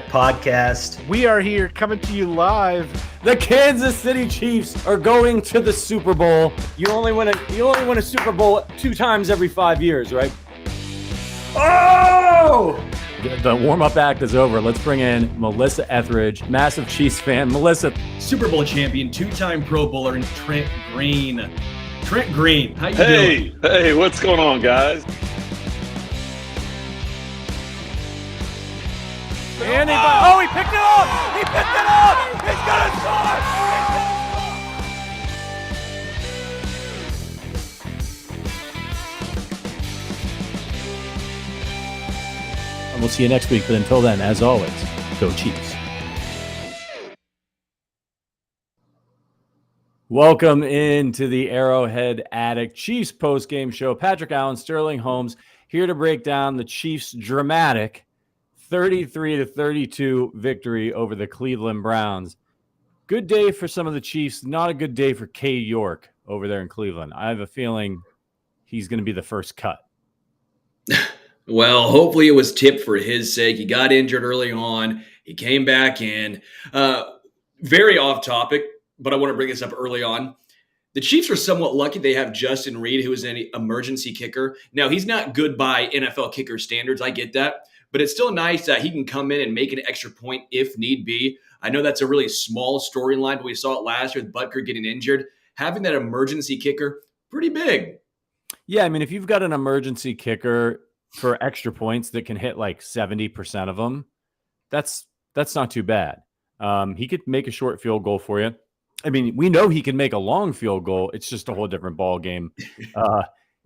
Podcast. We are here coming to you live. The Kansas City Chiefs are going to the Super Bowl. You only win a Super Bowl 2 times every 5 years, right? Oh! The warm-up act is over. Let's bring in Melissa Etheridge, massive Chiefs fan. Melissa, Super Bowl champion, 2-time Pro Bowler, and Trent Green. Trent Green, how you doing? Hey, what's going on, guys? And he picked it up! He picked it up! He's gonna score! And we'll see you next week. But until then, as always, go Chiefs. Welcome into the Arrowhead Addict Chiefs postgame show. Patrick Allen, Sterling Holmes, here to break down the Chiefs' dramatic 33-32 victory over the Cleveland Browns. Good day for some of the Chiefs. Not a good day for K. York over there in Cleveland. I have a feeling he's going to be the first cut. Well, hopefully it was tipped for his sake. He got injured early on. He came back in. Very off topic, but I want to bring this up early on. The Chiefs are somewhat lucky they have Justin Reed, who is an emergency kicker. Now, he's not good by NFL kicker standards. I get that. But it's still nice that he can come in and make an extra point if need be. I know that's a really small storyline, but we saw it last year with Butker getting injured. Having that emergency kicker, pretty big. Yeah, I mean, if you've got an emergency kicker for extra points that can hit like 70% of them, that's not too bad. He could make a short field goal for you. I mean, we know he can make a long field goal. It's just a whole different ball game.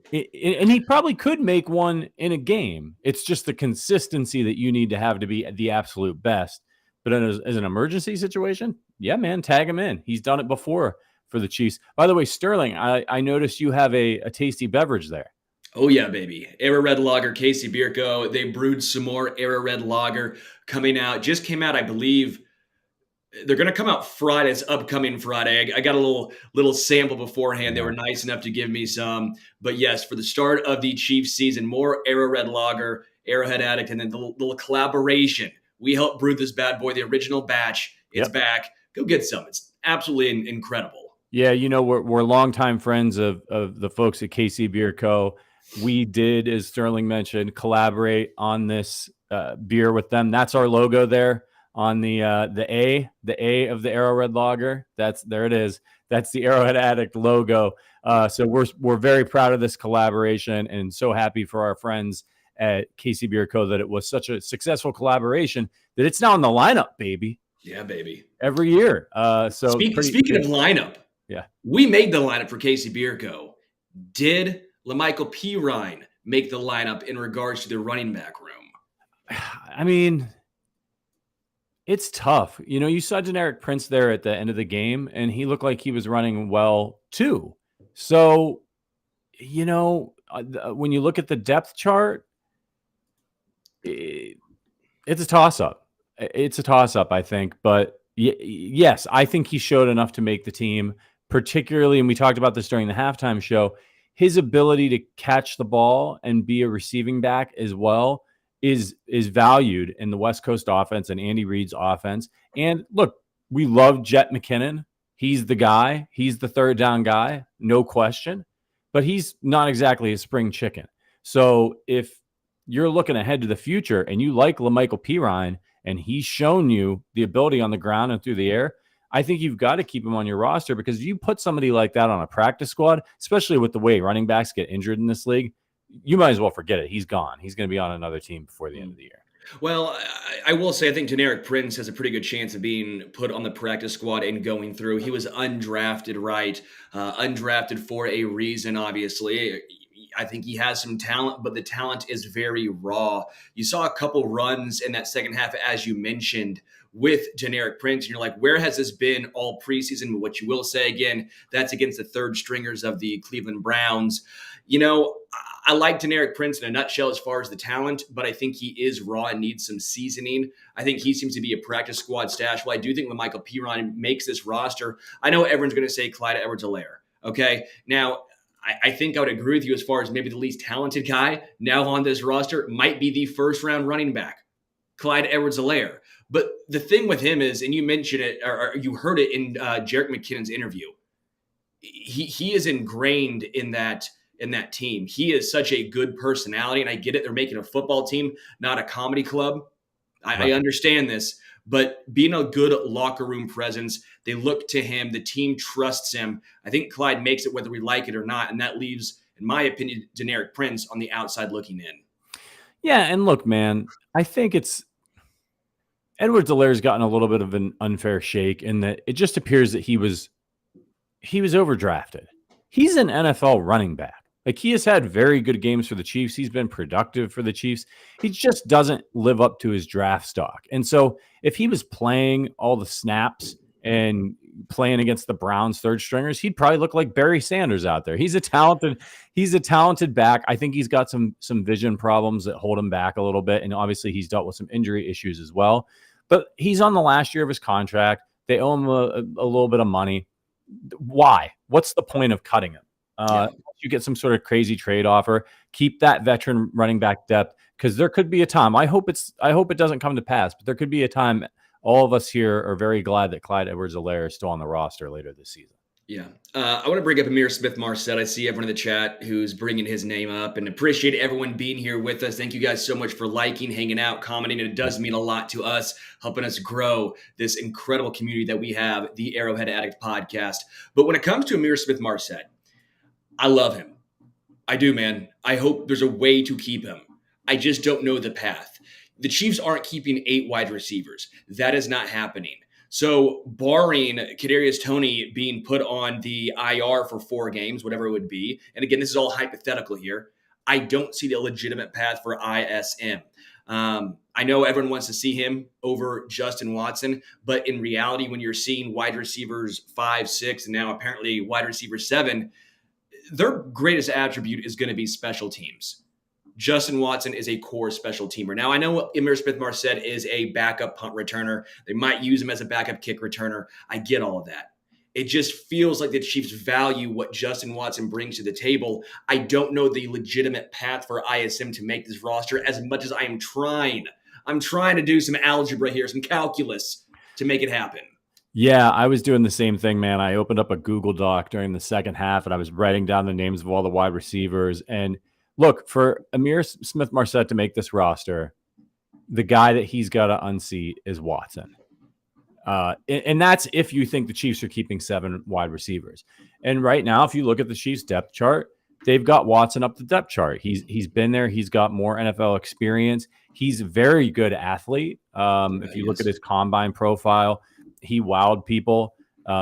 And he probably could make one in a game. It's just the consistency that you need to have to be the absolute best. But as an emergency situation, yeah, man, tag him in. He's done it before for the Chiefs. By the way, Sterling, I noticed you have a tasty beverage there. Oh, yeah, baby. Arrowhead Lager, Casey Bierko. They brewed some more Arrowhead Lager coming out. Just came out, I believe. They're going to come out Friday. It's upcoming Friday. I got a little sample beforehand. They were nice enough to give me some. But yes, for the start of the Chiefs season, more Arrowhead Lager, Arrowhead Addict, and then the little collaboration. We helped brew this bad boy, the original batch. It's back. Go get some. It's absolutely incredible. Yeah, you know, we're longtime friends of the folks at KC Beer Co. We did, as Sterling mentioned, collaborate on this beer with them. That's our logo there. On the A of the Arrowhead Lager, there it is. That's the Arrowhead Addict logo. So we're very proud of this collaboration and so happy for our friends at KC Beer Co. that it was such a successful collaboration that it's now in the lineup, baby. Yeah, baby. Every year. Speaking of lineup, yeah, we made the lineup for KC Beer Co. Did LaMichael Pirine make the lineup in regards to the running back room? I mean, it's tough. You know, you saw Generic Prince there at the end of the game, and he looked like he was running well too. So, you know, when you look at the depth chart, it's a toss-up. It's a toss-up, I think. But yes, I think he showed enough to make the team, particularly, and we talked about this during the halftime show, his ability to catch the ball and be a receiving back as well is valued in the West Coast offense and Andy Reid's offense. And look, we love Jet McKinnon. He's the guy. He's the third down guy, no question. But he's not exactly a spring chicken. So if you're looking ahead to the future and you like LaMichael Pirine and he's shown you the ability on the ground and through the air, I think you've got to keep him on your roster, because if you put somebody like that on a practice squad, especially with the way running backs get injured in this league, you might as well forget it. He's gone. He's going to be on another team before the end of the year. Well, I will say I think Generic Prince has a pretty good chance of being put on the practice squad and going through. He was undrafted, right? Undrafted for a reason, obviously. I think he has some talent, but the talent is very raw. You saw a couple runs in that second half, as you mentioned, with Generic Prince, and you're like, where has this been all preseason? But what you will say, again, that's against the third stringers of the Cleveland Browns. You know, I like Generic Prince in a nutshell as far as the talent, but I think he is raw and needs some seasoning. I think he seems to be a practice squad stash. Well, I do think LaMichael Pirine makes this roster. I know everyone's going to say Clyde Edwards-Helaire. Okay, now I think I would agree with you as far as maybe the least talented guy now on this roster might be the first round running back, Clyde Edwards-Helaire. But the thing with him is, and you mentioned it, or you heard it in Jerick McKinnon's interview, he is ingrained in that team. He is such a good personality, and I get it. They're making a football team, not a comedy club. I understand this, but being a good locker room presence, they look to him. The team trusts him. I think Clyde makes it whether we like it or not, and that leaves, in my opinion, Deneric Prince on the outside looking in. Yeah, and look, man, I think it's Edwards-Helaire's gotten a little bit of an unfair shake in that it just appears that he was overdrafted. He's an NFL running back. Like, he has had very good games for the Chiefs. He's been productive for the Chiefs. He just doesn't live up to his draft stock. And so if he was playing all the snaps and playing against the Browns third stringers, he'd probably look like Barry Sanders out there. He's a talented back. I think he's got some vision problems that hold him back a little bit. And obviously he's dealt with some injury issues as well. But he's on the last year of his contract. They owe him a little bit of money. Why? What's the point of cutting him? You get some sort of crazy trade offer. Keep that veteran running back depth, because there could be a time. I hope it doesn't come to pass, but there could be a time. All of us here are very glad that Clyde Edwards-Helaire is still on the roster later this season. Yeah. I want to bring up Amir Smith-Marset. I see everyone in the chat who's bringing his name up, and appreciate everyone being here with us. Thank you guys so much for liking, hanging out, commenting. And it does mean a lot to us, helping us grow this incredible community that we have, the Arrowhead Addict podcast. But when it comes to Amir Smith-Marset, I love him. I do, man. I hope there's a way to keep him. I just don't know the path. The Chiefs aren't keeping 8 wide receivers. That is not happening. So barring Kadarius Toney being put on the IR for 4 games, whatever it would be, and again, this is all hypothetical here, I don't see the legitimate path for ISM. I know everyone wants to see him over Justin Watson, but in reality, when you're seeing wide receivers 5, 6, and now apparently wide receiver 7, their greatest attribute is going to be special teams. Justin Watson is a core special teamer. Now, I know Amir Smith-Marset is a backup punt returner. They might use him as a backup kick returner. I get all of that. It just feels like the Chiefs value what Justin Watson brings to the table. I don't know the legitimate path for ISM to make this roster as much as I am trying. I'm trying to do some algebra here, some calculus to make it happen. Yeah, I was doing the same thing, man. I opened up a Google Doc during the second half, and I was writing down the names of all the wide receivers. And look, for Amir Smith-Marset to make this roster, the guy that he's got to unseat is Watson. And that's if you think the Chiefs are keeping 7 wide receivers. And right now, if you look at the Chiefs depth chart, they've got Watson up the depth chart. He's been there. He's got more NFL experience. He's a very good athlete. If you look at his combine profile, he wowed people.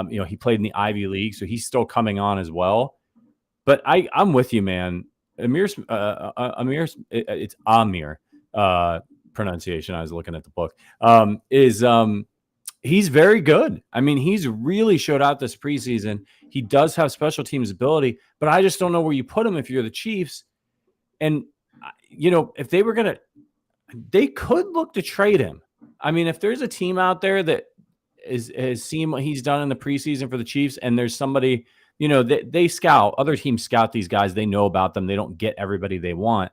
He played in the Ivy League, so he's still coming on as well. But I'm with you, man. Amir, it's Amir pronunciation. I was looking at the book. He's very good. I mean, he's really showed out this preseason. He does have special teams ability, but I just don't know where you put him if you're the Chiefs. And if they were they could look to trade him. I mean, if there's a team out there that has seen what he's done in the preseason for the Chiefs, and there's somebody, they scout, other teams scout these guys. They know about them. They don't get everybody they want.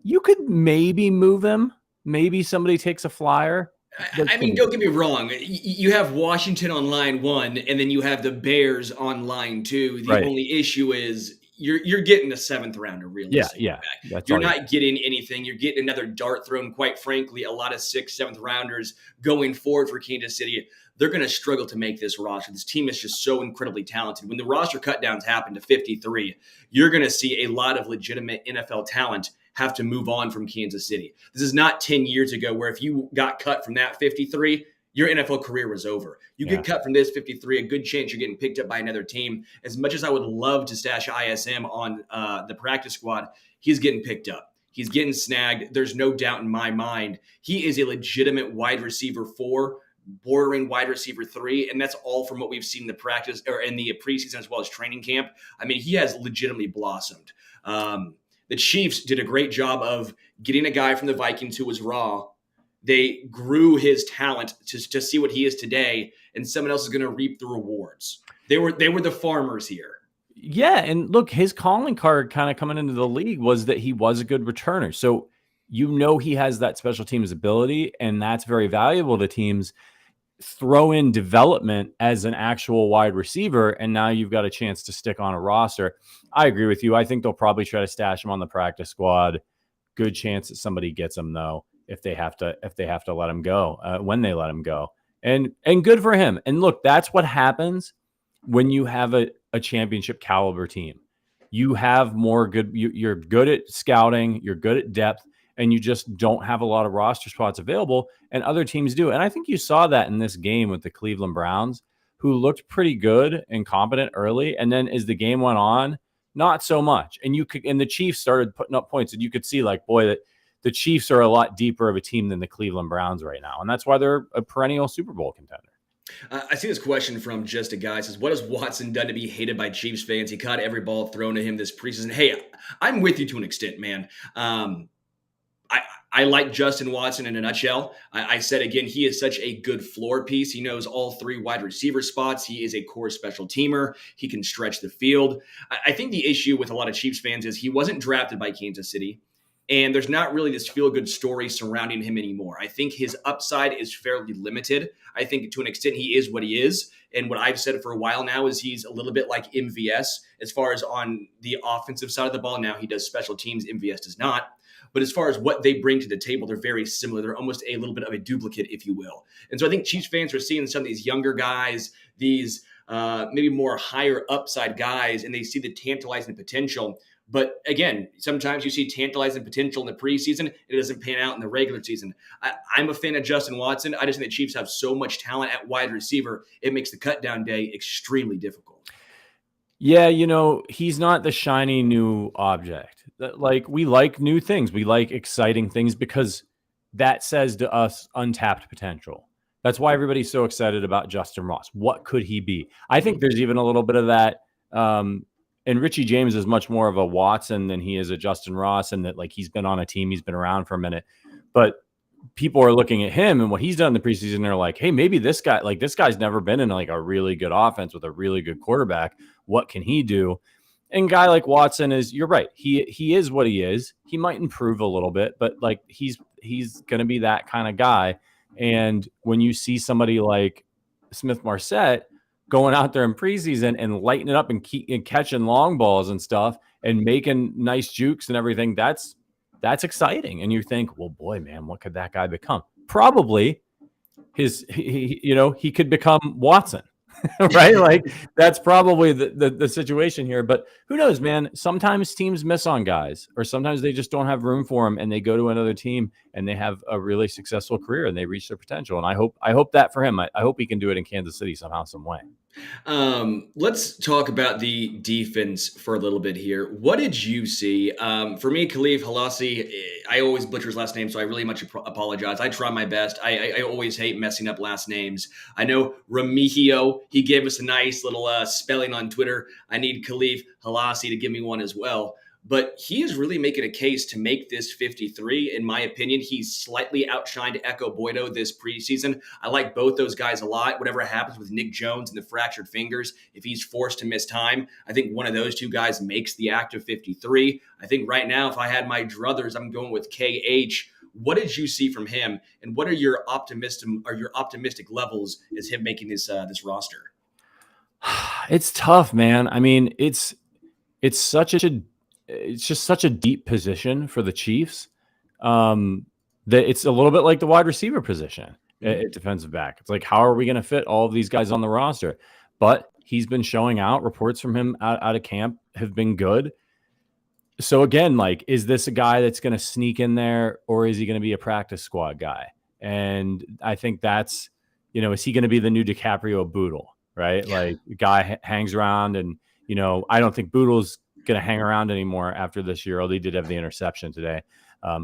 You could maybe move him. Maybe somebody takes a flyer. I mean, don't get me wrong. You have Washington on line 1, and then you have the Bears on line 2. The only issue is you're getting a 7th rounder, realistically. Yeah. You're not getting anything. You're getting another dart thrown. Quite frankly, a lot of 6th, 7th rounders going forward for Kansas City, they're going to struggle to make this roster. This team is just so incredibly talented. When the roster cutdowns happen to 53, you're going to see a lot of legitimate NFL talent have to move on from Kansas City. This is not 10 years ago where if you got cut from that 53, your NFL career was over. You get cut from this 53, a good chance you're getting picked up by another team. As much as I would love to stash ISM on the practice squad, he's getting picked up. He's getting snagged. There's no doubt in my mind. He is a legitimate wide receiver 4, bordering wide receiver 3, and that's all from what we've seen in the practice or in the preseason as well as training camp. I mean, he has legitimately blossomed. The Chiefs did a great job of getting a guy from the Vikings who was raw. They grew his talent to see what he is today, and someone else is going to reap the rewards. They were the farmers here. Yeah, and look, his calling card kind of coming into the league was that he was a good returner. So he has that special teams ability, and that's very valuable to teams. Throw in development as an actual wide receiver, and now you've got a chance to stick on a roster. I agree with you. I think they'll probably try to stash him on the practice squad. Good chance that somebody gets him though, if they have to let him go, when they let him go. And good for him. And look, that's what happens when you have a championship caliber team. You have more good. You're good at scouting. You're good at depth, and you just don't have a lot of roster spots available, and other teams do. And I think you saw that in this game with the Cleveland Browns, who looked pretty good and competent early, and then as the game went on, not so much. And the Chiefs started putting up points, and you could see like, boy, that the Chiefs are a lot deeper of a team than the Cleveland Browns right now, and that's why they're a perennial Super Bowl contender. I see this question from just a guy says, what has Watson done to be hated by Chiefs fans? He caught every ball thrown at him this preseason. Hey, I'm with you to an extent, man. I like Justin Watson in a nutshell. I said again, he is such a good floor piece. He knows all 3 wide receiver spots. He is a core special teamer. He can stretch the field. I think the issue with a lot of Chiefs fans is he wasn't drafted by Kansas City, and there's not really this feel-good story surrounding him anymore. I think his upside is fairly limited. I think to an extent he is what he is. And what I've said for a while now is he's a little bit like MVS as far as on the offensive side of the ball. Now he does special teams. MVS does not. But as far as what they bring to the table, they're very similar. They're almost a little bit of a duplicate, if you will. And so I think Chiefs fans are seeing some of these younger guys, these maybe more higher upside guys, and they see the tantalizing potential. But again, sometimes you see tantalizing potential in the preseason. It doesn't pan out in the regular season. I'm a fan of Justin Watson. I just think the Chiefs have so much talent at wide receiver. It makes the cut down day extremely difficult. Yeah, he's not the shiny new object. Like, we like new things. We like exciting things because that says to us untapped potential. That's why everybody's so excited about Justin Ross. What could he be? I think there's even a little bit of that. And Richie James is much more of a Watson than he is a Justin Ross, and that like he's been on a team, he's been around for a minute. But people are looking at him and what he's done in the preseason. They're like, hey, maybe this guy's never been in like a really good offense with a really good quarterback. What can he do? And a guy like Watson you're right. He is what he is. He might improve a little bit, but like he's going to be that kind of guy. And when you see somebody like Smith-Marsette going out there in preseason and lighting it up and catching long balls and stuff and making nice jukes and everything, that's exciting. And you think, well, boy, man, what could that guy become? Probably he could become Watson. Right? Like that's probably the situation here, but who knows, man? Sometimes teams miss on guys, or sometimes they just don't have room for them and they go to another team and they have a really successful career and they reach their potential. And I hope that for him. I hope he can do it in Kansas City somehow, some way. Let's talk about the defense for a little bit here. What did you see? For me, Khalif Halassi, I always butcher his last name, so I really much apologize. I try my best. I always hate messing up last names. I know Remigio, he gave us a nice little spelling on Twitter. I need Khalif Halassi to give me one as well. But he is really making a case to make this 53. In my opinion, he's slightly outshined Echo Boydo this preseason. I like both those guys a lot. Whatever happens with Nick Jones and the fractured fingers, if he's forced to miss time, I think one of those two guys makes the active 53. I think right now, if I had my druthers, I'm going with KH. What did you see from him, and what are your optimistic levels as him making this roster? It's tough, man. I mean, it's just such a deep position for the Chiefs that it's a little bit like the wide receiver position at defensive back. It's like, how are we going to fit all of these guys on the roster? But he's been showing out. Reports from him out of camp have been good. So again, like, is this a guy that's going to sneak in there, or is he going to be a practice squad guy? And I think that's, is he going to be the new DiCaprio Boodle, right? Yeah. Like, the guy hangs around, and, I don't think Boodle's going to hang around anymore after this year. Although he did have the interception today.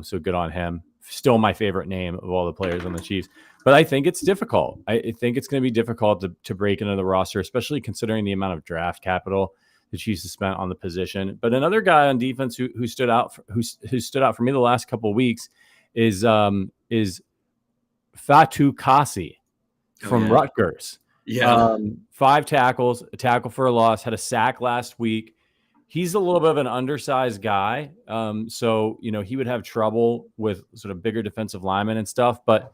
So good on him. Still my favorite name of all the players on the Chiefs. But I think it's difficult. I think it's going to be difficult to break into the roster, especially considering the amount of draft capital the Chiefs have spent on the position. But another guy on defense who stood out for me the last couple of weeks is Fatou Kassi from Rutgers. Yeah. 5 tackles, a tackle for a loss, had a sack last week. He's a little bit of an undersized guy. So, he would have trouble with sort of bigger defensive linemen and stuff, but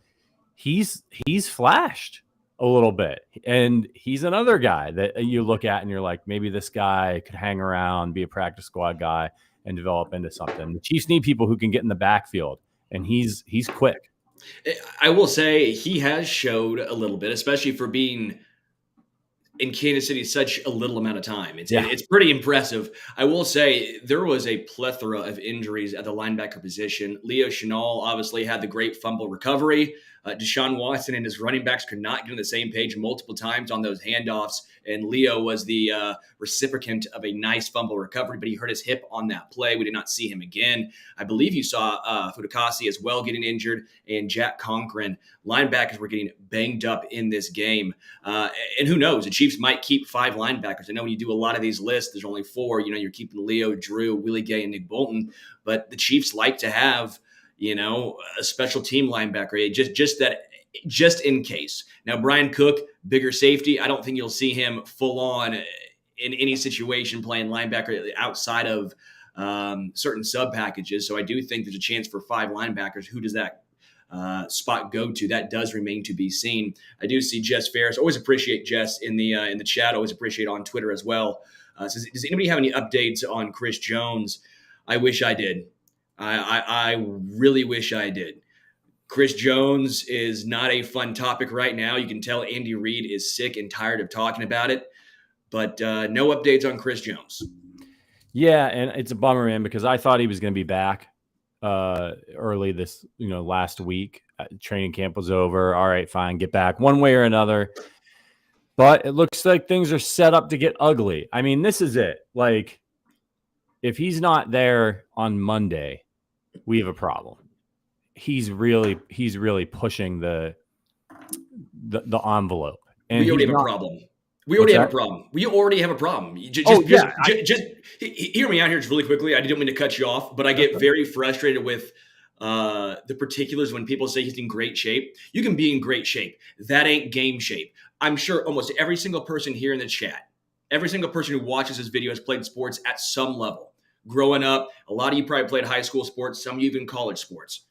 he's flashed a little bit. And he's another guy that you look at and you're like, maybe this guy could hang around, be a practice squad guy and develop into something. The Chiefs need people who can get in the backfield, and he's quick. I will say he has showed a little bit, especially for being in Kansas City such a little amount of time. It's pretty impressive. I will say there was a plethora of injuries at the linebacker position. Leo Chenal obviously had the great fumble recovery. Deshaun Watson and his running backs could not get on the same page multiple times on those handoffs, and Leo was the recipient of a nice fumble recovery, but he hurt his hip on that play. We did not see him again. I believe you saw Fudukasi as well getting injured, and Jack Conklin. Linebackers were getting banged up in this game. And who knows? The Chiefs might keep 5 linebackers. I know when you do a lot of these lists, there's only 4. You're keeping Leo, Drew, Willie Gay, and Nick Bolton, but the Chiefs like to have a special team linebacker, just in case. Now, Brian Cook, bigger safety. I don't think you'll see him full on in any situation playing linebacker outside of certain sub packages. So I do think there's a chance for 5 linebackers. Who does that spot go to? That does remain to be seen. I do see Jess Ferris. Always appreciate Jess in the chat. Always appreciate on Twitter as well. Says, does anybody have any updates on Chris Jones? I wish I did. I really wish I did. Chris Jones is not a fun topic right now. You can tell Andy Reid is sick and tired of talking about it, but no updates on Chris Jones. Yeah, and it's a bummer, man, because I thought he was going to be back early this, last week. Training camp was over. All right, fine, get back one way or another. But it looks like things are set up to get ugly. I mean, this is it. Like, if he's not there on Monday, we have a problem. He's really pushing the envelope. And we already have a problem. We already have a problem. Just hear me out here just really quickly. I didn't mean to cut you off, but I get very frustrated with the particulars when people say he's in great shape. You can be in great shape. That ain't game shape. I'm sure almost every single person here in the chat, every single person who watches this video has played sports at some level. Growing up, a lot of you probably played high school sports, some of you even college sports.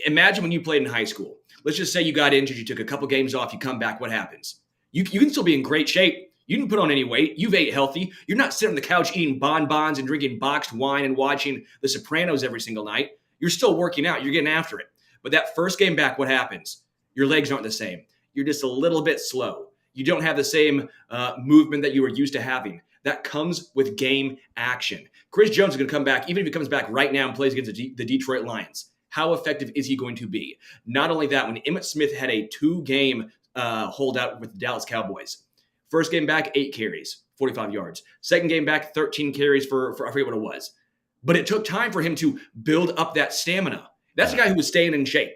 Imagine when you played in high school. Let's just say you got injured, you took a couple games off, you come back, what happens? You can still be in great shape. You didn't put on any weight. You've ate healthy. You're not sitting on the couch eating bonbons and drinking boxed wine and watching The Sopranos every single night. You're still working out. You're getting after it. But that first game back, what happens? Your legs aren't the same. You're just a little bit slow. You don't have the same movement that you were used to having. That comes with game action. Chris Jones is going to come back, even if he comes back right now and plays against the Detroit Lions. How effective is he going to be? Not only that, when Emmitt Smith had a 2-game holdout with the Dallas Cowboys, first game back, 8 carries, 45 yards. Second game back, 13 carries for I forget what it was. But it took time for him to build up that stamina. That's a guy who was staying in shape.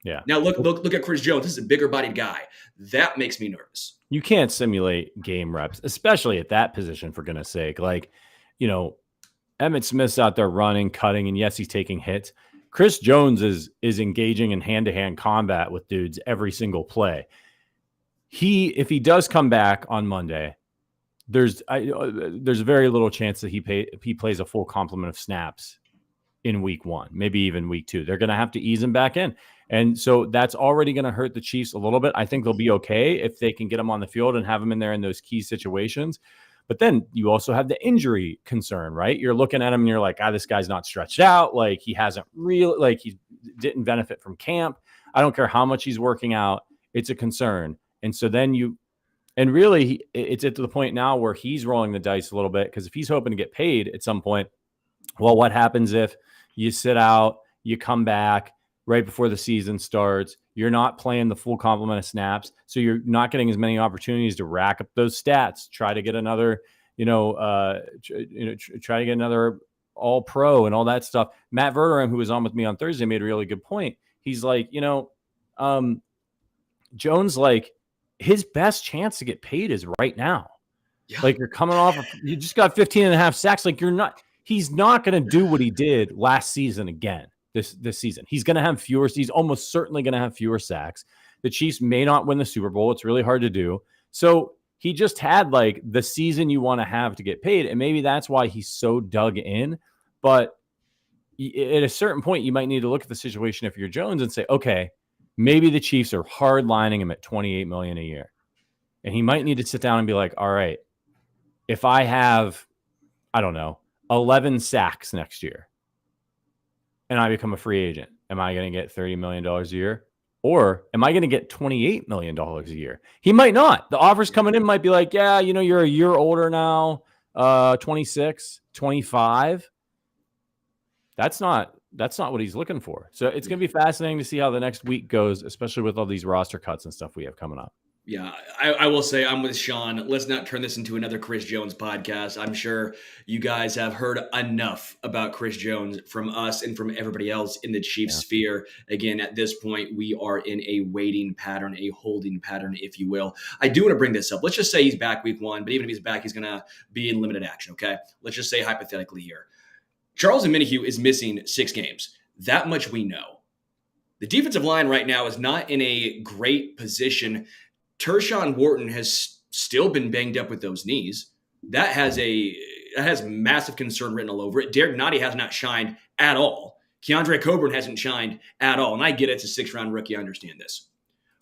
Yeah. Now look at Chris Jones. This is a bigger bodied guy. That makes me nervous. You can't simulate game reps, especially at that position, for goodness sake. Like, Emmitt Smith's out there running, cutting, and yes, he's taking hits. Chris Jones is engaging in hand-to-hand combat with dudes every single play. If he does come back on Monday, there's very little chance that he plays a full complement of snaps in week 1, maybe even week 2. They're going to have to ease him back in. And so that's already going to hurt the Chiefs a little bit. I think they'll be okay if they can get him on the field and have him in there in those key situations. But then you also have the injury concern, right? You're looking at him and you're like, this guy's not stretched out. Like, he hasn't really, like, he didn't benefit from camp. I don't care how much he's working out. It's a concern. And so then it's at the point now where he's rolling the dice a little bit, because if he's hoping to get paid at some point, well, what happens if you sit out, you come back right before the season starts, you're not playing the full complement of snaps, so you're not getting as many opportunities to rack up those stats, try to get another, try to get another all-pro and all that stuff. Matt Verderame, who was on with me on Thursday, made a really good point. He's like, Jones, like, his best chance to get paid is right now. Yeah. Like, you're coming off, you just got 15.5 sacks. Like, he's not going to do what he did last season again. This season, he's going to have he's almost certainly going to have fewer sacks. The Chiefs may not win the Super Bowl. It's really hard to do. So he just had like the season you want to have to get paid. And maybe that's why he's so dug in. But at a certain point, you might need to look at the situation if you're Jones and say, okay, maybe the Chiefs are hard lining him at $28 million a year. And he might need to sit down and be like, all right, if I have, I don't know, 11 sacks next year and I become a free agent, am I going to get $30 million a year? Or am I going to get $28 million a year? He might not. The offers coming in might be like, yeah, you're a year older now, 26, 25. That's not what he's looking for. So it's going to be fascinating to see how the next week goes, especially with all these roster cuts and stuff we have coming up. Yeah, I will say I'm with Sean. Let's not turn this into another Chris Jones podcast. I'm sure you guys have heard enough about Chris Jones from us and from everybody else in the Chiefs sphere. Again, at this point, we are in a waiting pattern, a holding pattern, if you will. I do want to bring this up. Let's just say he's back week 1, but even if he's back, he's going to be in limited action, okay? Let's just say hypothetically here. Charles Omenihu is missing 6 games. That much we know. The defensive line right now is not in a great position. Tershawn Wharton has still been banged up with those knees. That has massive concern written all over it. Derek Nottie has not shined at all. Keandre Coburn hasn't shined at all. And I get it, it's a 6th-round rookie. I understand this.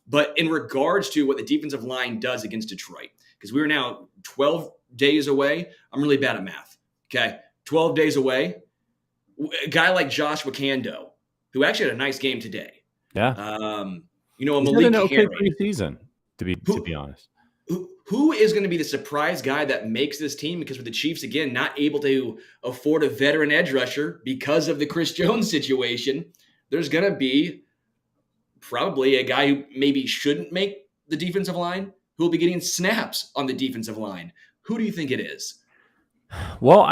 But in regards to what the defensive line does against Detroit, because we're now 12 days away. I'm really bad at math. Okay, 12 days away. A guy like Joshua Kando, who actually had a nice game today. Yeah. A Malik preseason. To be honest, who is going to be the surprise guy that makes this team? Because with the Chiefs, again, not able to afford a veteran edge rusher because of the Chris Jones situation, there's going to be probably a guy who maybe shouldn't make the defensive line who will be getting snaps on the defensive line. Who do you think it is? Well,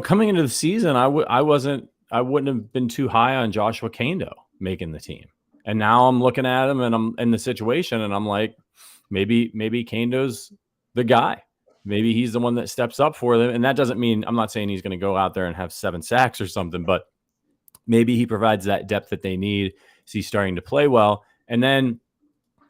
coming into the season, I wouldn't have been too high on Joshua Kando making the team. And now I'm looking at him and I'm in the situation and I'm like, maybe Kando's the guy. Maybe he's the one that steps up for them. And that doesn't mean, I'm not saying he's going to go out there and have 7 sacks or something, but maybe he provides that depth that they need. So he's starting to play well. And then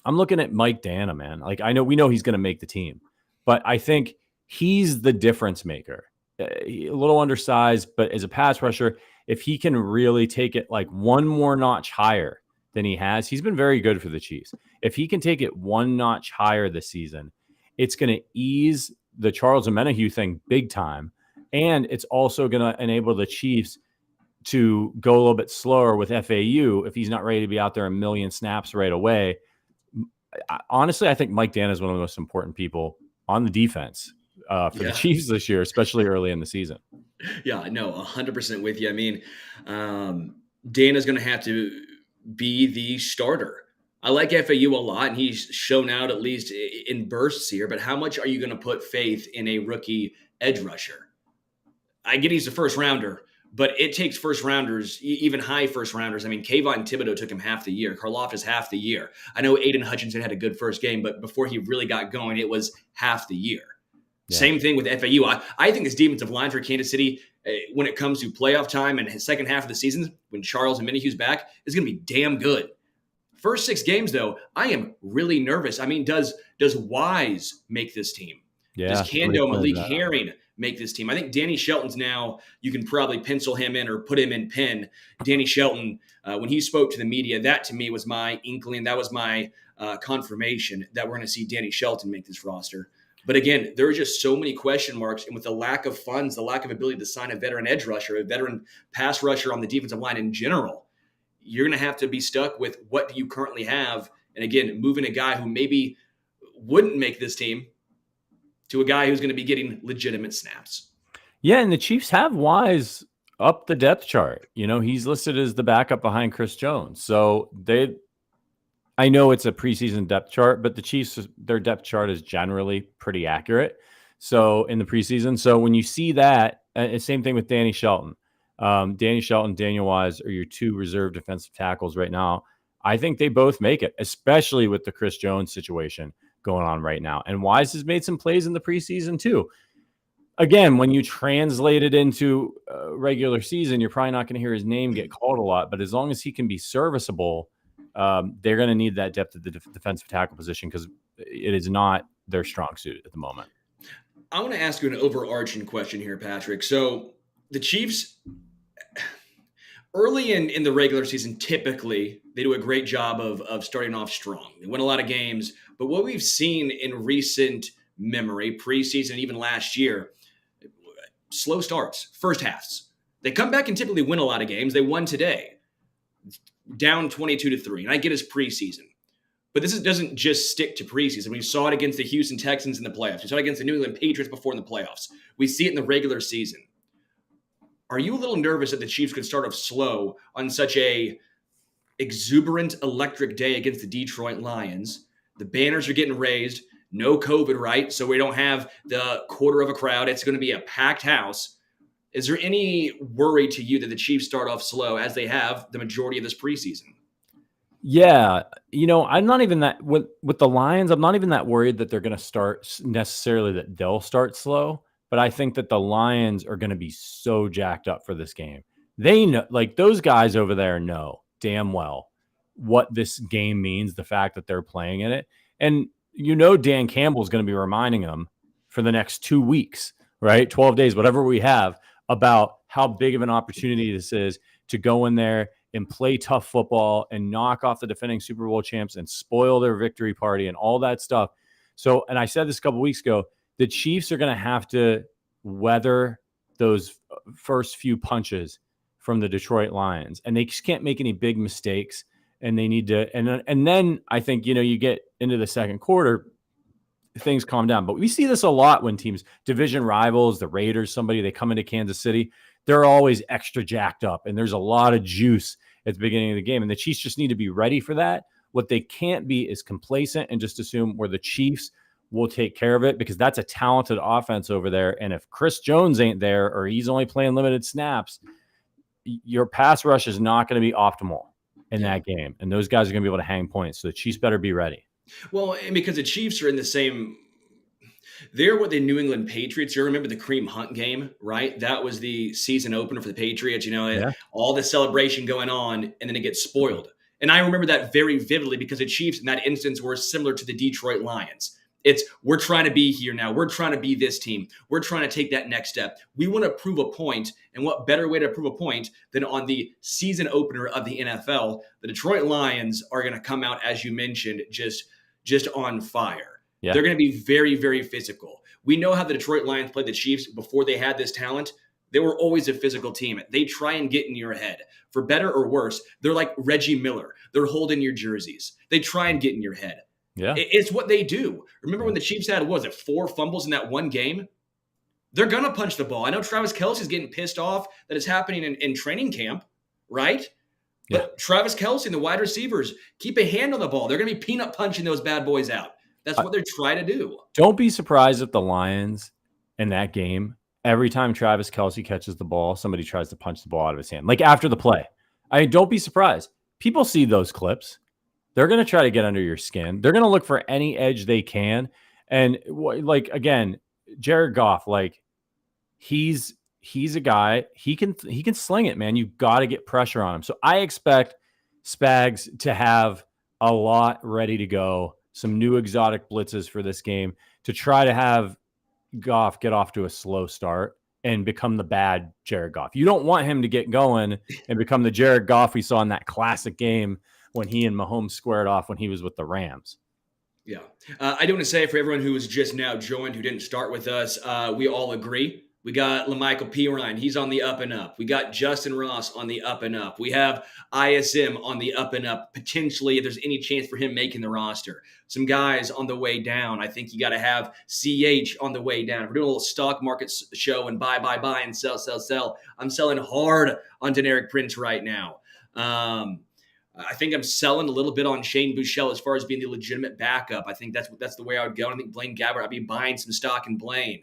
I'm looking at Mike Dana, man. Like we know he's going to make the team, but I think he's the difference maker. A little undersized, but as a pass rusher, if he can really take it like one more notch higher than he has, he's been very good for the Chiefs. If he can take it one notch higher this season, it's going to ease the Charles Omenihu thing big time. And it's also going to enable the Chiefs to go a little bit slower with FAU if he's not ready to be out there a million snaps right away. Honestly, I think Mike Dana is one of the most important people on the defense for the Chiefs this year, especially early in the season. Yeah, no, 100% with you. I mean, Dana's going to have to be the starter. I like FAU a lot, and he's shown out at least in bursts here, but how much are you going to put faith in a rookie edge rusher? I get he's a first rounder, but it takes first rounders, even high first rounders. I mean, Kayvon Thibodeau took him half the year. Karlaftis half the year. I know Aiden Hutchinson had a good first game, but before he really got going, it was half the year. Yeah. Same thing with FAU. I think this defensive line for Kansas City, when it comes to playoff time and his second half of the season, when Charles Omenihu's back, is going to be damn good. First 6 games, though, I am really nervous. I mean, does Wise make this team? Yeah, does Kando, Malik Herring make this team? I think Danny Shelton's now, you can probably pencil him in or put him in pen. Danny Shelton, when he spoke to the media, that to me was my inkling. That was my confirmation that we're going to see Danny Shelton make this roster. But again, there are just so many question marks. And with the lack of funds, the lack of ability to sign a veteran edge rusher, a veteran pass rusher on the defensive line in general, you're going to have to be stuck with what do you currently have. And again, moving a guy who maybe wouldn't make this team to a guy who's going to be getting legitimate snaps. Yeah, and the Chiefs have Wise up the depth chart. He's listed as the backup behind Chris Jones. So I know it's a preseason depth chart, but the Chiefs, their depth chart is generally pretty accurate. So in the preseason, so when you see that, same thing with Danny Shelton. Danny Shelton, Daniel Wise are your 2 reserve defensive tackles right now. I think they both make it, especially with the Chris Jones situation going on right now. And Wise has made some plays in the preseason too. Again, when you translate it into regular season, you're probably not going to hear his name get called a lot, but as long as he can be serviceable they're going to need that depth at the defensive tackle position because it is not their strong suit at the moment. I want to ask you an overarching question here, Patrick. So the Chiefs, early in the regular season, typically they do a great job of starting off strong. They win a lot of games, but what we've seen in recent memory, preseason, even last year, slow starts, first halves. They come back and typically win a lot of games. They won today, down 22-3, and I get it's preseason. But this doesn't just stick to preseason. We saw it against the Houston Texans in the playoffs. We saw it against the New England Patriots before in the playoffs. We see it in the regular season. Are you a little nervous that the Chiefs could start off slow on such a exuberant, electric day against the Detroit Lions? The banners are getting raised. No COVID, right? So we don't have the quarter of a crowd. It's going to be a packed house. Is there any worry to you that the Chiefs start off slow as they have the majority of this preseason? Yeah, I'm not even that with the Lions. I'm not even that worried that they're going to start necessarily that they'll start slow. But I think that the Lions are going to be so jacked up for this game. They know, like those guys over there know damn well what this game means. The fact that they're playing in it, and Dan Campbell's going to be reminding them for the next 2 weeks, right? 12 days, whatever we have, about how big of an opportunity this is to go in there and play tough football and knock off the defending Super Bowl champs and spoil their victory party and all that stuff. So, and I said this a couple weeks ago, the Chiefs are going to have to weather those first few punches from the Detroit Lions, and they just can't make any big mistakes. And they need to, and then I think, you get into the second quarter, things calm down. But we see this a lot when teams, division rivals, the Raiders, they come into Kansas City, they're always extra jacked up, and there's a lot of juice at the beginning of the game. And the Chiefs just need to be ready for that. What they can't be is complacent and just assume we're the Chiefs, will take care of it, because that's a talented offense over there. And if Chris Jones ain't there, or he's only playing limited snaps, your pass rush is not going to be optimal in that game. And those guys are going to be able to hang points. So the Chiefs better be ready. Well, and because the Chiefs are in the same, they're what the New England Patriots. You remember the Kareem Hunt game, right? That was the season opener for the Patriots. All the celebration going on, and then it gets spoiled. And I remember that very vividly because the Chiefs in that instance were similar to the Detroit Lions. We're trying to be here now. We're trying to be this team. We're trying to take that next step. We want to prove a point, and what better way to prove a point than on the season opener of the NFL? The Detroit Lions are going to come out, as you mentioned, just on fire. Yeah. They're going to be very, very physical. We know how the Detroit Lions played the Chiefs before they had this talent. They were always a physical team. They try and get in your head. For better or worse, they're like Reggie Miller. They're holding your jerseys. They try and get in your head. Yeah, it's what they do. Remember when the Chiefs had, 4 fumbles in that one game? They're going to punch the ball. I know Travis Kelce's getting pissed off that it's happening in training camp, right? Yeah. But Travis Kelce and the wide receivers keep a hand on the ball. They're going to be peanut punching those bad boys out. That's what they're trying to do. Don't be surprised if the Lions in that game, every time Travis Kelce catches the ball, somebody tries to punch the ball out of his hand. Like after the play. Don't be surprised. People see those clips. They're going to try to get under your skin. They're going to look for any edge they can. And again, Jared Goff, he's a guy, he can sling it, man. You've got to get pressure on him. So I expect Spags to have a lot ready to go, some new exotic blitzes for this game to try to have Goff get off to a slow start and become the bad Jared Goff. You don't want him to get going and become the Jared Goff we saw in that classic game when he and Mahomes squared off when he was with the Rams. Yeah. I do want to say for everyone who was just now joined, who didn't start with us, we all agree. We got LaMichael Pirine. He's on the up and up. We got Justin Ross on the up and up. We have ISM on the up and up. Potentially, if there's any chance for him making the roster. Some guys on the way down. I think you got to have CH on the way down. We're doing a little stock market show and buy and sell. I'm selling hard on Deneric Prince right now. I think I'm selling a little bit on Shane Buechele as far as being the legitimate backup. I think that's the way I would go. I think Blaine Gabbert, I'd be buying some stock in Blaine.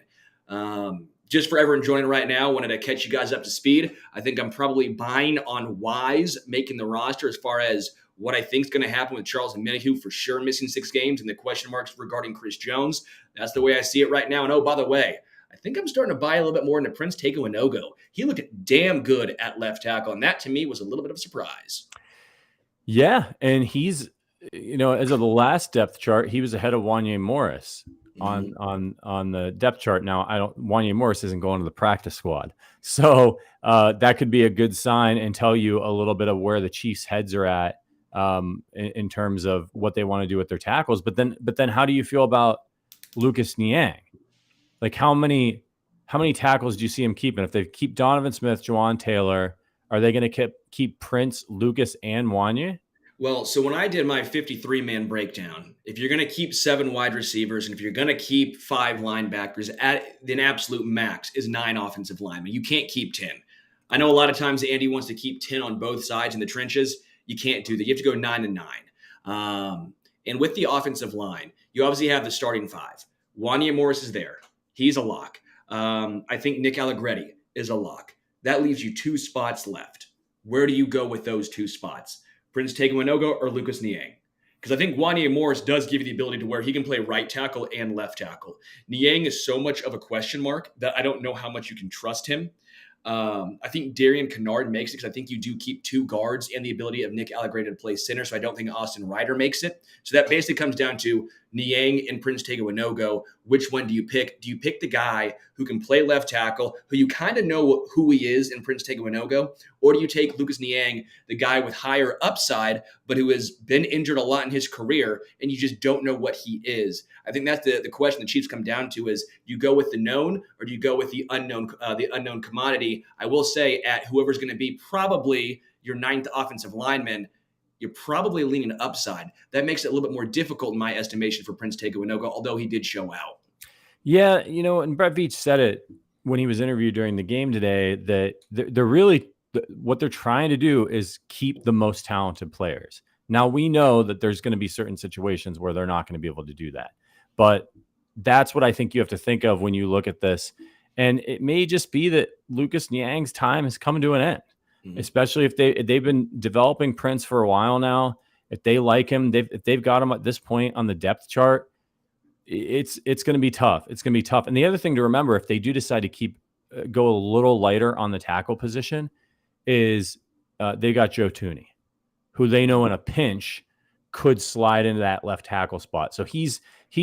Just for everyone joining right now, wanted to catch you guys up to speed. I think I'm probably buying on Wise making the roster as far as what I think is going to happen with Charles Omenihu for sure missing 6 games and the question marks regarding Chris Jones. That's the way I see it right now. And oh, by the way, I think I'm starting to buy a little bit more into Prince Tega Wanogho. He looked damn good at left tackle, and that to me was a little bit of a surprise. Yeah, and he's, as of the last depth chart, he was ahead of Wanye Morris Mhm. on the depth chart. Now, Wanye Morris isn't going to the practice squad, so that could be a good sign and tell you a little bit of where the Chiefs' heads are at in terms of what they want to do with their tackles. But then, how do you feel about Lucas Niang? Like how many tackles do you see him keeping? If they keep Donovan Smith, Jawan Taylor, are they going to keep Prince, Lucas, and Wanye? Well, so when I did my 53-man breakdown, if you're going to keep 7 wide receivers and if you're going to keep 5 linebackers, at an absolute max is 9 offensive linemen. You can't keep 10. I know a lot of times Andy wants to keep 10 on both sides in the trenches. You can't do that. You have to go 9 and 9. And with the offensive line, you obviously have the starting 5. Wanya Morris is there. He's a lock. I think Nick Allegretti is a lock. That leaves you 2 spots left. Where do you go with those 2 spots? Prince Tagovailoa or Lucas Niang? Because I think Wanye Morris does give you the ability to where he can play right tackle and left tackle. Niang is so much of a question mark that I don't know how much you can trust him. I think Darian Kennard makes it because I think you do keep 2 guards and the ability of Nick Allegretti to play center. So I don't think Austin Ryder makes it. So that basically comes down to Niang and Prince Tagovailoa. Which one do you pick? Do you pick the guy who can play left tackle, who you kind of know who he is in Prince Tagovailoa, or do you take Lucas Niang, the guy with higher upside, but who has been injured a lot in his career, and you just don't know what he is? I think that's the question the Chiefs come down to is, do you go with the known or do you go with the unknown commodity? I will say at whoever's going to be probably your 9th offensive lineman, you're probably leaning upside. That makes it a little bit more difficult in my estimation for Prince Tagovailoa, although he did show out. Yeah, and Brett Veach said it when he was interviewed during the game today that they're really what they're trying to do is keep the most talented players. Now we know that there's going to be certain situations where they're not going to be able to do that, but that's what I think you have to think of when you look at this. And it may just be that Lucas Niang's time has come to an end, especially if they've been developing Prince for a while now. If they like him, if they've got him at this point on the depth chart, it's going to be tough. It's going to be tough. And the other thing to remember, if they do decide to go a little lighter on the tackle position, is they got Joe Thuney, who they know in a pinch could slide into that left tackle spot. So he's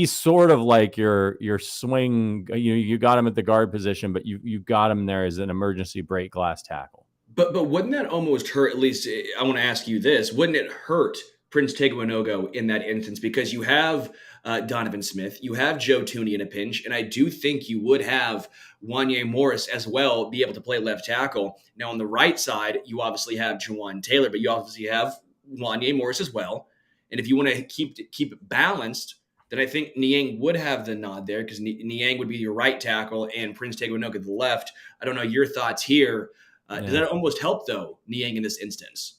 sort of like your swing. You got him at the guard position, but you got him there as an emergency break glass tackle. But wouldn't that almost hurt? At least I want to ask you this: wouldn't it hurt Prince Tagovailoa in that instance because you have Donovan Smith, you have Joe Thuney in a pinch, and I do think you would have Wanye Morris as well be able to play left tackle. Now on the right side, you obviously have Jawan Taylor, but you obviously have Wanye Morris as well. And if you want to keep it balanced, then I think Niang would have the nod there because Niang would be your right tackle and Prince Tagovailoa to the left. I don't know your thoughts here. Does that almost help, though, Niang in this instance?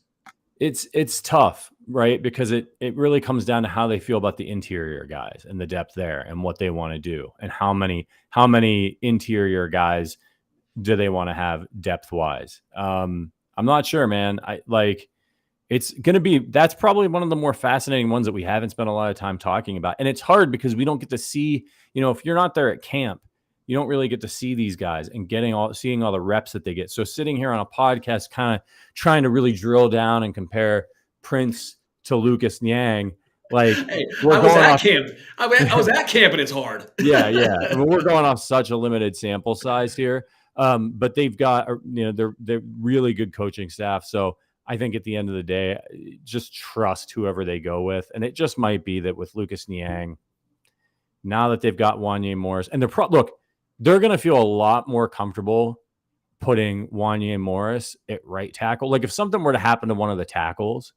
It's tough, right? Because it really comes down to how they feel about the interior guys and the depth there and what they want to do and how many interior guys do they want to have depth-wise. I'm not sure, man. It's going to be, that's probably one of the more fascinating ones that we haven't spent a lot of time talking about. And it's hard because we don't get to see, if you're not there at camp, you don't really get to see these guys and seeing all the reps that they get. So sitting here on a podcast, kind of trying to really drill down and compare Prince to Lucas Niang, like hey, I was at camp. I was at camp and it's hard. Yeah. I mean, we're going off such a limited sample size here. But they've got, they're really good coaching staff. So I think at the end of the day, just trust whoever they go with. And it just might be that with Lucas Niang, now that they've got Wanye Morris, and they're going to feel a lot more comfortable putting Wanye Morris at right tackle. Like if something were to happen to one of the tackles,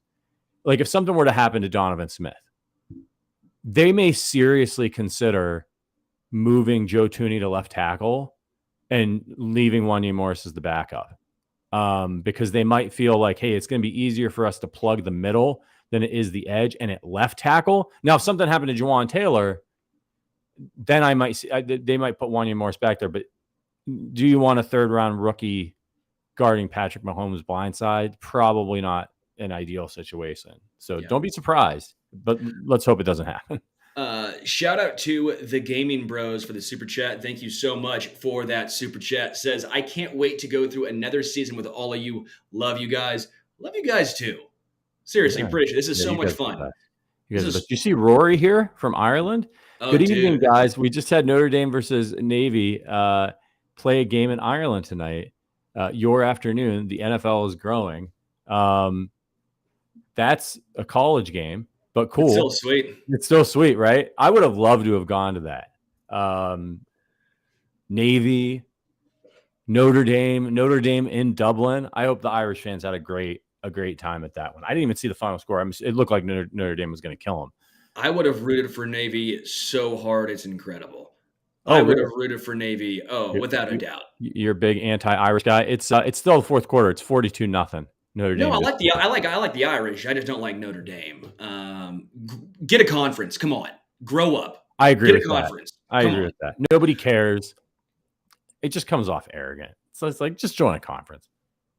like if something were to happen to Donovan Smith, they may seriously consider moving Joe Thuney to left tackle and leaving Wanye Morris as the backup. Because they might feel like, hey, it's going to be easier for us to plug the middle than it is the edge and at left tackle. Now, if something happened to Jawan Taylor, then I might see they might put Wanye Morris back there. But do you want a 3rd round rookie guarding Patrick Mahomes blindside? Probably not an ideal situation. So Don't be surprised, but let's hope it doesn't happen. Shout out to the Gaming Bros for the super chat. Thank you so much for that super chat. Says, I can't wait to go through another season with all of you. Love you guys. Love you guys too. Seriously, Yeah. appreciate it. This is Yeah, so you much guys are the fun. best. You guys are This the is best. You see Rory here from Ireland? oh, Good evening, dude. guys. We just had Notre Dame versus Navy play a game in Ireland tonight. Your afternoon. The NFL is growing. That's a college game, but It's so cool. sweet. It's still sweet, right? I would have loved to have gone to that. Navy, Notre Dame in Dublin. I hope the Irish fans had a great time at that one. I didn't even see the final score. It looked like Notre Dame was going to kill them. I would have rooted for Navy so hard. It's incredible. Oh, I would really? have rooted for Navy. Oh, without a doubt. You're a big anti-Irish guy. It's still the fourth quarter. It's 42-0. Notre Dame. No, I like the Irish. I just don't like Notre Dame. Get a conference. Come on, grow up. I agree Get with a conference. that. I Come agree on. with that. Nobody cares. It just comes off arrogant. So it's like, just join a conference.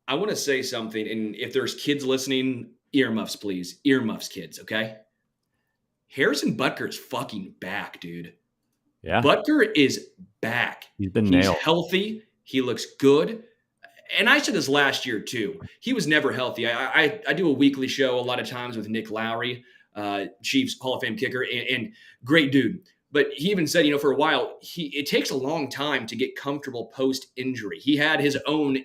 I want to say something, and if there's kids listening, earmuffs, please. Earmuffs, kids, okay? Harrison Butker's fucking back, dude. Yeah. Butker is back. He's been He's nailed. healthy. He looks good. And I said this last year, too. He was never healthy. I do a weekly show a lot of times with Nick Lowry, Chiefs Hall of Fame kicker, and great dude. But he even said, for a while, it takes a long time to get comfortable post-injury. He had his own,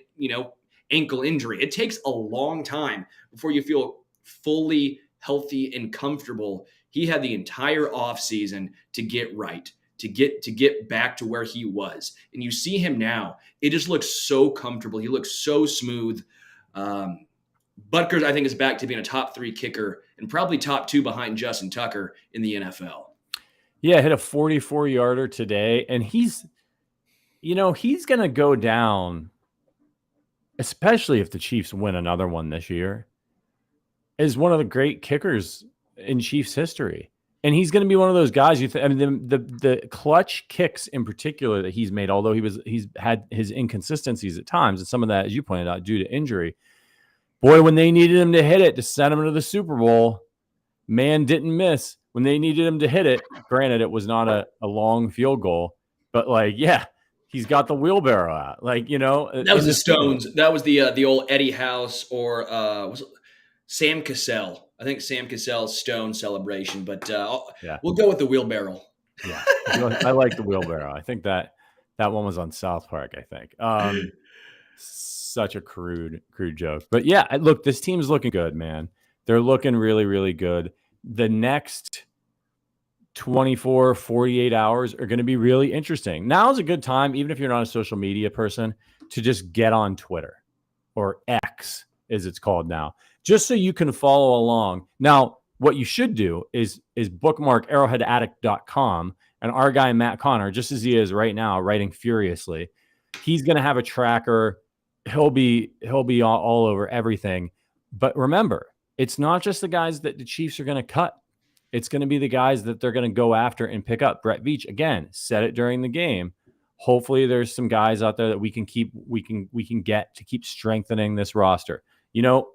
ankle injury. It takes a long time before you feel fully healthy and comfortable. He had the entire offseason to get right, to get back to where he was. And you see him now. It just looks so comfortable. He looks so smooth. Butker, I think, is back to being a top 3 kicker and probably top 2 behind Justin Tucker in the NFL. Yeah, hit a 44-yarder today, and he's going to go down, especially if the Chiefs win another one this year, as one of the great kickers in Chiefs history. And he's going to be one of those guys the clutch kicks in particular that he's made, although he's had his inconsistencies at times, and some of that, as you pointed out, due to injury. Boy, when they needed him to hit it to send him to the Super Bowl, man didn't miss. When they needed him to hit it, granted, it was not a long field goal, but he's got the wheelbarrow out. That was the Stones. That was the old Eddie House or was it Sam Cassell? I think Sam Cassell's Stone celebration, but we'll go with the wheelbarrow. Yeah, I like the wheelbarrow. I think that one was on South Park, I think. Such a crude joke. But yeah, look, this team's looking good, man. They're looking really, really good. The next 24, 48 hours are going to be really interesting. Now is a good time, even if you're not a social media person, to just get on Twitter, or X as it's called now, just so you can follow along. Now, what you should do is bookmark arrowheadaddict.com, and our guy Matt Connor, just as he is right now, writing furiously, he's going to have a tracker. He'll be all over everything. But remember, it's not just the guys that the Chiefs are going to cut. It's going to be the guys that they're going to go after and pick up. Brett Veach, again, said it during the game. Hopefully there's some guys out there that we can get to keep strengthening this roster.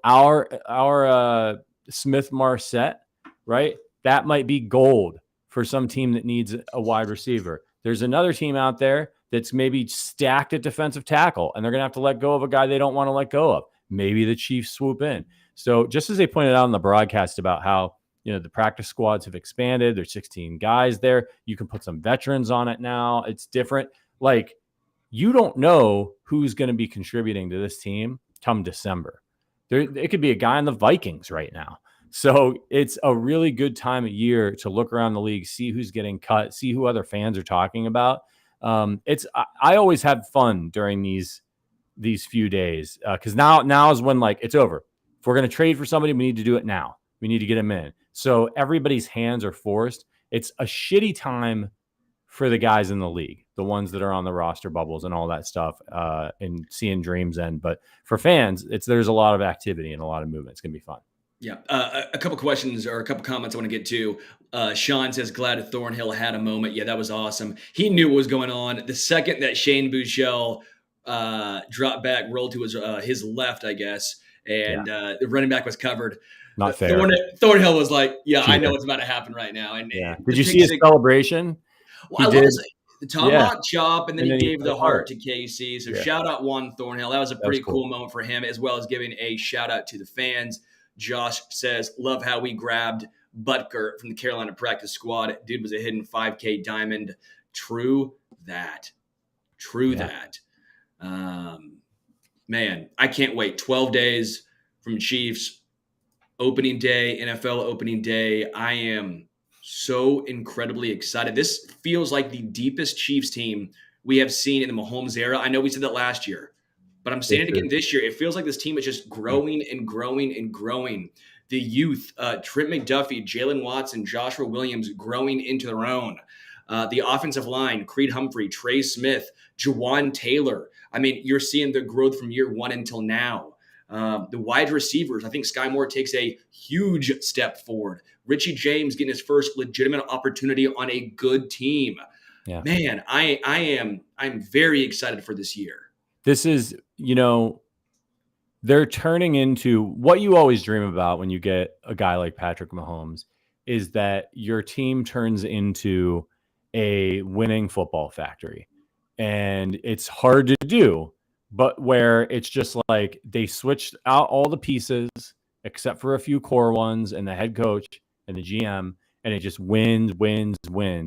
Our Smith Marset, right? That might be gold for some team that needs a wide receiver. There's another team out there that's maybe stacked at defensive tackle, and they're going to have to let go of a guy they don't want to let go of. Maybe the Chiefs swoop in. So just as they pointed out in the broadcast about how, the practice squads have expanded, there's 16 guys there. You can put some veterans on it now. It's different. You don't know who's going to be contributing to this team come December. It could be a guy on the Vikings right now. So it's a really good time of year to look around the league, see who's getting cut, see who other fans are talking about. I always have fun during these few days because now is when it's over. If we're going to trade for somebody, we need to do it now. We need to get them in. So everybody's hands are forced. It's a shitty time for the guys in the league, the ones that are on the roster bubbles and all that stuff, and seeing dreams end. But for fans, there's a lot of activity and a lot of movement. It's going to be fun. Yeah. A couple questions or a couple comments I want to get to. Sean says, glad Thornhill had a moment. Yeah, that was awesome. He knew what was going on. The second that Shane Buechele dropped back, rolled to his left, I guess, and the running back was covered. Not fair. Thornhill was like, I know what's about to happen right now. And did you see his celebration? Well, I love the tomahawk chop, and then he gave the heart to KC. So shout out Juan Thornhill. That was a pretty cool moment for him, as well as giving a shout out to the fans. Josh says, love how we grabbed Butker from the Carolina practice squad. Dude was a hidden 5K diamond. True that. Man, I can't wait. 12 days from Chiefs opening day, NFL opening day. I am so incredibly excited. This feels like the deepest Chiefs team we have seen in the Mahomes era. I know we said that last year, but I'm saying it again this year. It feels like this team is just growing and growing and growing. The youth, Trent McDuffie, Jalen Watson, Joshua Williams growing into their own. The offensive line, Creed Humphrey, Trey Smith, Jawan Taylor. I mean, you're seeing the growth from year one until now. The wide receivers, I think Sky Moore takes a huge step forward. Richie James getting his first legitimate opportunity on a good team. Yeah. Man, I'm very excited for this year. This is, they're turning into what you always dream about when you get a guy like Patrick Mahomes, is that your team turns into a winning football factory. And it's hard to do, but where it's just like they switched out all the pieces except for a few core ones and the head coach and the GM, and it just wins.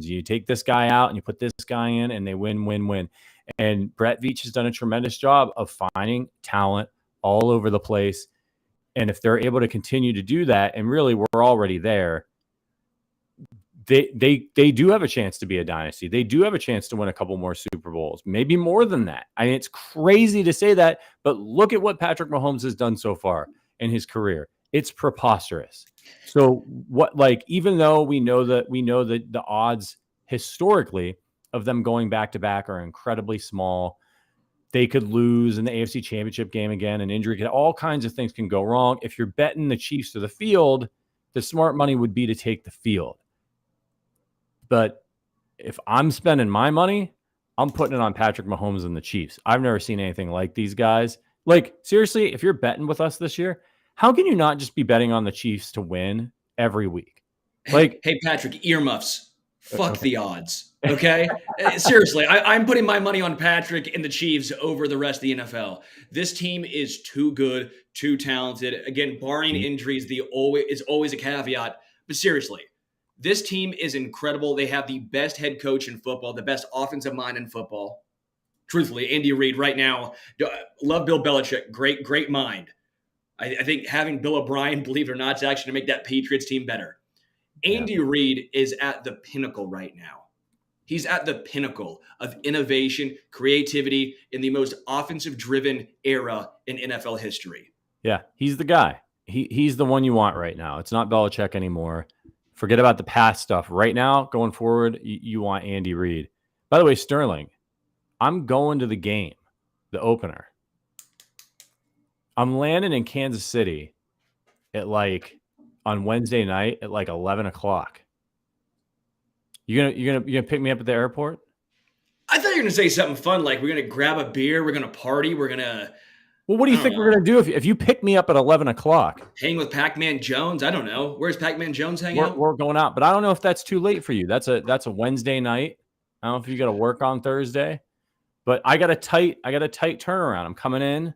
You take this guy out and you put this guy in and they win. And Brett Veach has done a tremendous job of finding talent all over the place. And if they're able to continue to do that, and really we're already there, they do have a chance to be a dynasty. They do have a chance to win a couple more Super Bowls, maybe more than that. I mean, it's crazy to say that, but look at what Patrick Mahomes has done so far in his career. It's preposterous. So even though we know that the odds historically of them going back to back are incredibly small, they could lose in the AFC Championship game again, an injury, all kinds of things can go wrong. If you're betting the Chiefs to the field, the smart money would be to take the field. But if I'm spending my money, I'm putting it on Patrick Mahomes and the Chiefs. I've never seen anything like these guys. Like, seriously, if you're betting with us this year, how can you not just be betting on the Chiefs to win every week? Like, hey, Patrick, earmuffs. Fuck the odds. Okay? Seriously, I'm putting my money on Patrick and the Chiefs over the rest of the NFL. This team is too good, too talented. Again, barring injuries, is always a caveat. But seriously, this team is incredible. They have the best head coach in football, the best offensive mind in football. Truthfully, Andy Reid right now, love Bill Belichick, great mind. I think having Bill O'Brien, believe it or not, is actually to make that Patriots team better. Andy Reid is at the pinnacle right now. He's at the pinnacle of innovation, creativity in the most offensive-driven era in NFL history. Yeah, he's the guy. He's the one you want right now. It's not Belichick anymore. Forget about the past stuff. Right now, going forward, you want Andy Reid. By the way, Sterling, I'm going to the game, the opener. I'm landing in Kansas City at on Wednesday night at 11 o'clock. You gonna pick me up at the airport? I thought you were gonna say something fun, like we're gonna grab a beer, we're gonna party, we're gonna. Well, what do you think we're gonna do if you pick me up at 11 o'clock? Hang with Pac-Man Jones? I don't know. Where's Pac-Man Jones hanging out? We're going out, but I don't know if that's too late for you. That's a Wednesday night. I don't know if you got to work on Thursday, but I got a tight turnaround. I'm coming in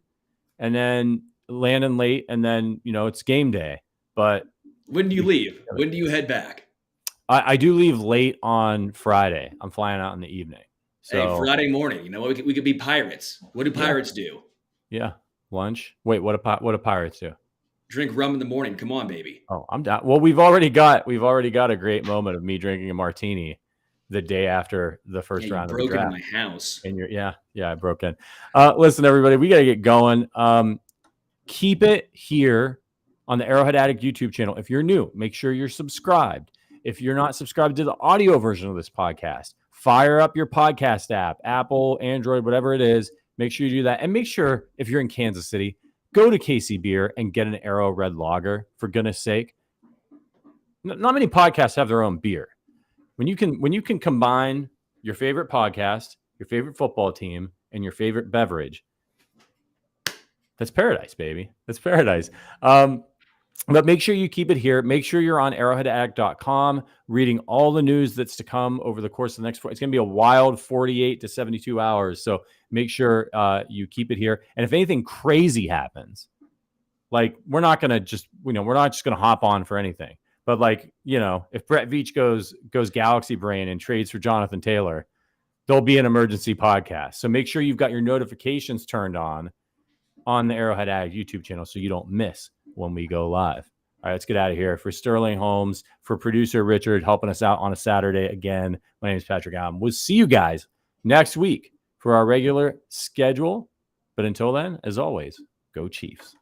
and then landing late, and then it's game day. But when do you leave? When do you head back? I do leave late on Friday. I'm flying out in the evening. So hey, Friday morning. We could be pirates. What do pirates do? Yeah, lunch. Wait, what do pirates do? Drink rum in the morning. Come on, baby. Oh, I'm down. Well, we've already got a great moment of me drinking a martini the day after the first round of the draft. Broke into my house. And I broke in. Listen, everybody, we got to get going. Keep it here on the Arrowhead Addict YouTube channel. If you're new, make sure you're subscribed. If you're not subscribed to the audio version of this podcast, fire up your podcast app, Apple, Android, whatever it is. Make sure you do that. And make sure, if you're in Kansas City, go to KC Beer and get an Arrow Red Lager, for goodness sake. Not many podcasts have their own beer. When you can combine your favorite podcast, your favorite football team, and your favorite beverage, that's paradise, baby. That's paradise. But make sure you keep it here. Make sure you're on arrowheadaddict.com, reading all the news that's to come over the course of the next it's going to be a wild 48 to 72 hours. So make sure you keep it here. And if anything crazy happens, Like, we're not going to just, we're not just going to hop on for anything. But like, if Brett Veach goes Galaxy Brain and trades for Jonathan Taylor, there'll be an emergency podcast. So make sure you've got your notifications turned on the Arrowhead Addict YouTube channel so you don't miss when we go live. All right, let's get out of here. For Sterling Holmes, for producer Richard helping us out on a Saturday again, my name is Patrick Allen. We'll see you guys next week for our regular schedule. But until then, as always, go Chiefs.